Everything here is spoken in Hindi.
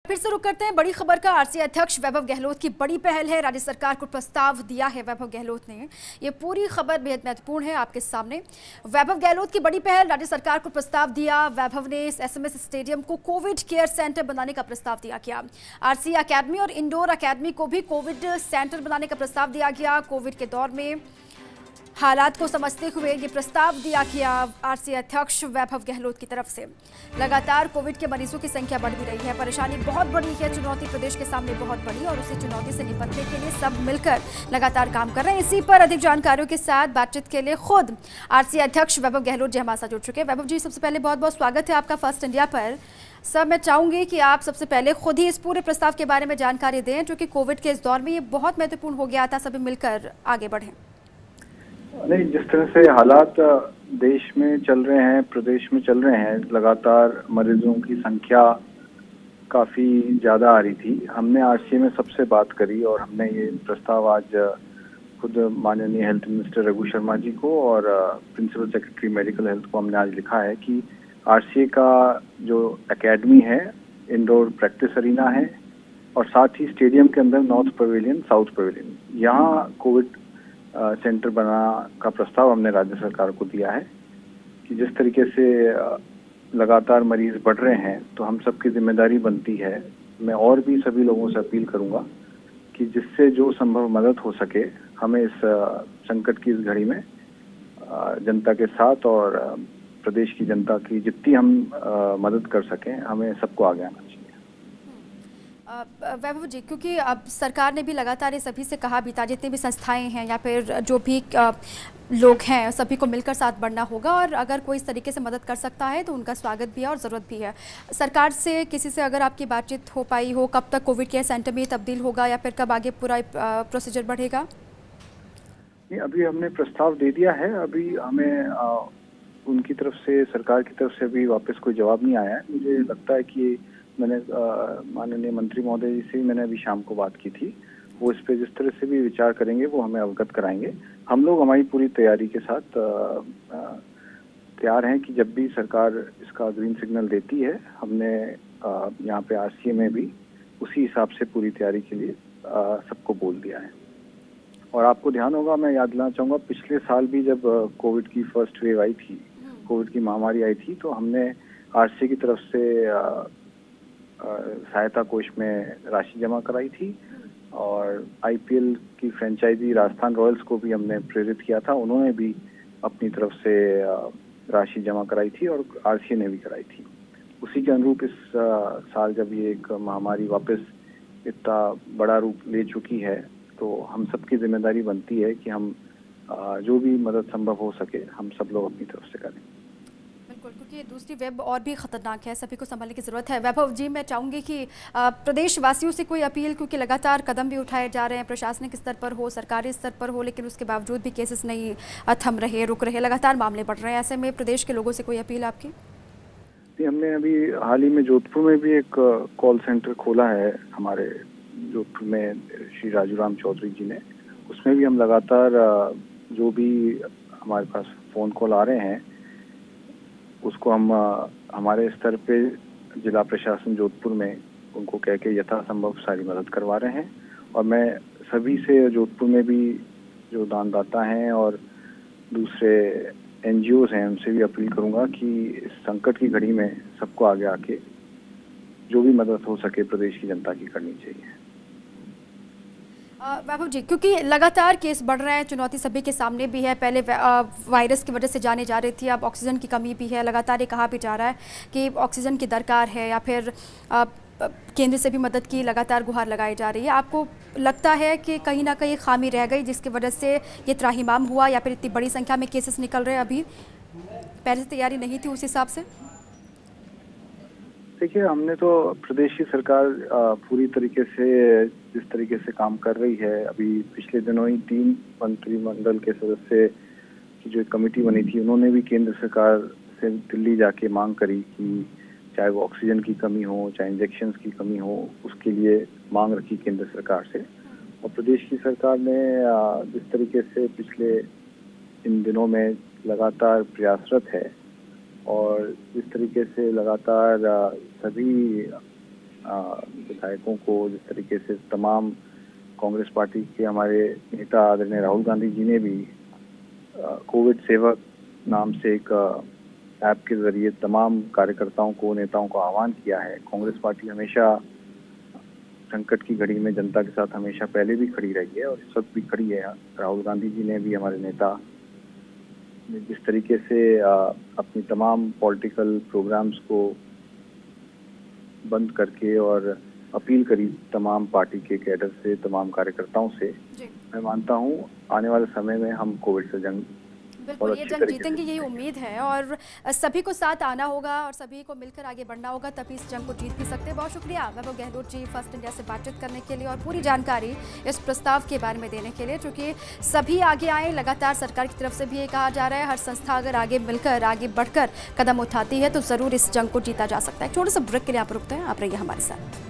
फिर से रुक करते हैं बड़ी खबर का। आरसीए अध्यक्ष वैभव गहलोत की बड़ी पहल है। राज्य सरकार को प्रस्ताव दिया है वैभव गहलोत ने। ये पूरी खबर बेहद महत्वपूर्ण है आपके सामने। वैभव गहलोत की बड़ी पहल, राज्य सरकार को प्रस्ताव दिया। वैभव ने इस एसएमएस स्टेडियम को कोविड केयर सेंटर बनाने का प्रस्ताव दिया गया। आरसीए अकेडमी और इंडोर अकेडमी को भी कोविड सेंटर बनाने का प्रस्ताव दिया गया। कोविड के दौर में हालात को समझते हुए ये प्रस्ताव दिया गया आरसीए अध्यक्ष वैभव गहलोत की तरफ से। लगातार कोविड के मरीजों की संख्या बढ़ भी रही है। परेशानी बहुत बड़ी है, चुनौती प्रदेश के सामने बहुत बड़ी, और उसी चुनौती से निपटने के लिए सब मिलकर लगातार काम कर रहे हैं। इसी पर अधिक जानकारियों के साथ बातचीत के लिए खुद आरसीए अध्यक्ष वैभव गहलोत जी हमारे साथ जुड़ चुके हैं। वैभव जी, सबसे पहले बहुत बहुत स्वागत है आपका फर्स्ट इंडिया पर। सर, मैं चाहूंगी कि आप सबसे पहले खुद ही इस पूरे प्रस्ताव के बारे में जानकारी दें, जो कि कोविड के इस दौर में ये बहुत महत्वपूर्ण हो गया था, सभी मिलकर आगे बढ़ें। नहीं, जिस तरह से हालात देश में चल रहे हैं, प्रदेश में चल रहे हैं, लगातार मरीजों की संख्या काफ़ी ज़्यादा आ रही थी। हमने आरसीए में सबसे बात करी और हमने ये प्रस्ताव आज खुद माननीय हेल्थ मिनिस्टर रघु शर्मा जी को और प्रिंसिपल सेक्रेटरी मेडिकल हेल्थ को हमने आज लिखा है कि आरसीए का जो एकेडमी है, इंडोर प्रैक्टिस अरीना है, और साथ ही स्टेडियम के अंदर नॉर्थ पवेलियन, साउथ पवेलियन, यहाँ कोविड सेंटर बना का प्रस्ताव हमने राज्य सरकार को दिया है कि जिस तरीके से लगातार मरीज बढ़ रहे हैं तो हम सबकी जिम्मेदारी बनती है। मैं और भी सभी लोगों से अपील करूंगा कि जिससे जो संभव मदद हो सके, हमें इस संकट की इस घड़ी में जनता के साथ और प्रदेश की जनता की जितनी हम मदद कर सकें, हमें सबको आगे आना चाहिए। वैभव जी, क्योंकि अब सरकार ने भी लगातार ये सभी से कहा भी था, जितनी भी संस्थाएं हैं या फिर जो भी लोग हैं, सभी को मिलकर साथ बढ़ना होगा, और अगर कोई इस तरीके से मदद कर सकता है तो उनका स्वागत भी है और ज़रूरत भी है। सरकार से किसी से अगर आपकी बातचीत हो पाई हो, कब तक कोविड केयर सेंटर में तब्दील होगा या फिर कब आगे पूरा प्रोसीजर बढ़ेगा? नहीं, अभी हमने प्रस्ताव दे दिया है। अभी हमें उनकी तरफ से, सरकार की तरफ से अभी वापस कोई जवाब नहीं आया है। मुझे लगता है कि मैंने माननीय मंत्री महोदय जी से मैंने अभी शाम को बात की थी। वो इस पे जिस तरह से भी विचार करेंगे वो हमें अवगत कराएंगे। हम लोग हमारी पूरी तैयारी के साथ तैयार हैं कि जब भी सरकार इसका ग्रीन सिग्नल देती है, हमने यहाँ पे आरसीए में भी उसी हिसाब से पूरी तैयारी के लिए सबको बोल दिया है। और आपको ध्यान होगा, मैं याद दिलाना चाहूँगा, पिछले साल भी जब कोविड की फर्स्ट वेव आई थी, कोविड की महामारी आई थी, तो हमने आरसीए की तरफ से सहायता कोष में राशि जमा कराई थी, और आईपीएल की फ्रेंचाइजी राजस्थान रॉयल्स को भी हमने प्रेरित किया था। उन्होंने भी अपनी तरफ से राशि जमा कराई थी और आरसीए ने भी कराई थी। उसी के अनुरूप इस साल जब ये एक महामारी वापस इतना बड़ा रूप ले चुकी है, तो हम सबकी जिम्मेदारी बनती है कि हम जो भी मदद संभव हो सके, हम सब लोग अपनी तरफ से करें। बिल्कुल, क्योंकि दूसरी वेब और भी खतरनाक है, सभी को संभालने की जरूरत है। वैभव जी, मैं चाहूंगी कि प्रदेश वासियों से कोई अपील, क्योंकि लगातार कदम भी उठाए जा रहे हैं, प्रशासनिक स्तर पर हो, सरकारी स्तर पर हो, लेकिन उसके बावजूद भी केसेस नहीं थम रहे, रुक रहे, लगातार मामले बढ़ रहे हैं। ऐसे में प्रदेश के लोगों से कोई अपील आपकी? हमने अभी हाल ही में जोधपुर में भी एक कॉल सेंटर खोला है, हमारे जोधपुर में श्री राजूराम चौधरी जी ने। उसमें भी हम लगातार जो भी हमारे पास फोन कॉल आ रहे हैं, उसको हम हमारे स्तर पे जिला प्रशासन जोधपुर में उनको कह के यथासंभव सारी मदद करवा रहे हैं। और मैं सभी से जोधपुर में भी जो दानदाता हैं और दूसरे एनजीओज हैं, उनसे भी अपील करूंगा कि इस संकट की घड़ी में सबको आगे आके जो भी मदद हो सके प्रदेश की जनता की करनी चाहिए। वैभव जी, क्योंकि लगातार केस बढ़ रहे हैं, चुनौती सभी के सामने भी है। पहले वायरस की वजह से जाने जा रही थी, अब ऑक्सीजन की कमी भी है। लगातार ये कहा भी जा रहा है कि ऑक्सीजन की दरकार है, या फिर केंद्र से भी मदद की लगातार गुहार लगाई जा रही है। आपको लगता है कि कहीं ना कहीं खामी रह गई जिसकी वजह से ये त्राहिमाम हुआ, या फिर इतनी बड़ी संख्या में केसेस निकल रहे हैं? अभी पहले से तैयारी नहीं थी उस हिसाब से? देखिए, हमने तो प्रदेश की सरकार पूरी तरीके से जिस तरीके से काम कर रही है, अभी पिछले दिनों ही 3 मंत्रिमंडल के सदस्य की जो एक कमेटी बनी थी, उन्होंने भी केंद्र सरकार से दिल्ली जाके मांग करी कि चाहे वो ऑक्सीजन की कमी हो, चाहे इंजेक्शंस की कमी हो, उसके लिए मांग रखी केंद्र सरकार से। और प्रदेश की सरकार ने जिस तरीके से पिछले इन दिनों में लगातार प्रयासरत है, और इस तरीके से लगातार सभी विधायकों को, जिस तरीके से तमाम कांग्रेस पार्टी के हमारे नेता आदरणीय राहुल गांधी जी ने भी कोविड सेवक नाम से एक ऐप के जरिए तमाम कार्यकर्ताओं को, नेताओं को आह्वान किया है। कांग्रेस पार्टी हमेशा संकट की घड़ी में जनता के साथ हमेशा पहले भी खड़ी रही है और इस वक्त भी खड़ी है। राहुल गांधी जी ने भी, हमारे नेता ने जिस तरीके से अपनी तमाम पॉलिटिकल प्रोग्राम्स को बंद करके और अपील करी तमाम पार्टी के कैडर से, तमाम कार्यकर्ताओं से, मैं मानता हूं आने वाले समय में हम कोविड से जंग बिल्कुल ये जंग जीतेंगे, यही उम्मीद है और सभी को साथ आना होगा और सभी को मिलकर आगे बढ़ना होगा, तभी इस जंग को जीत भी सकते हैं। बहुत शुक्रिया वैभव गहलोत जी फर्स्ट इंडिया से बातचीत करने के लिए और पूरी जानकारी इस प्रस्ताव के बारे में देने के लिए, क्योंकि सभी आगे आए। लगातार सरकार की तरफ से भी ये कहा जा रहा है हर संस्था अगर आगे मिलकर, आगे बढ़कर कदम उठाती है तो जरूर इस जंग को जीता जा सकता है। छोटे से ब्रेक के लिए आप रुकते हैं, आप रहिए हमारे साथ।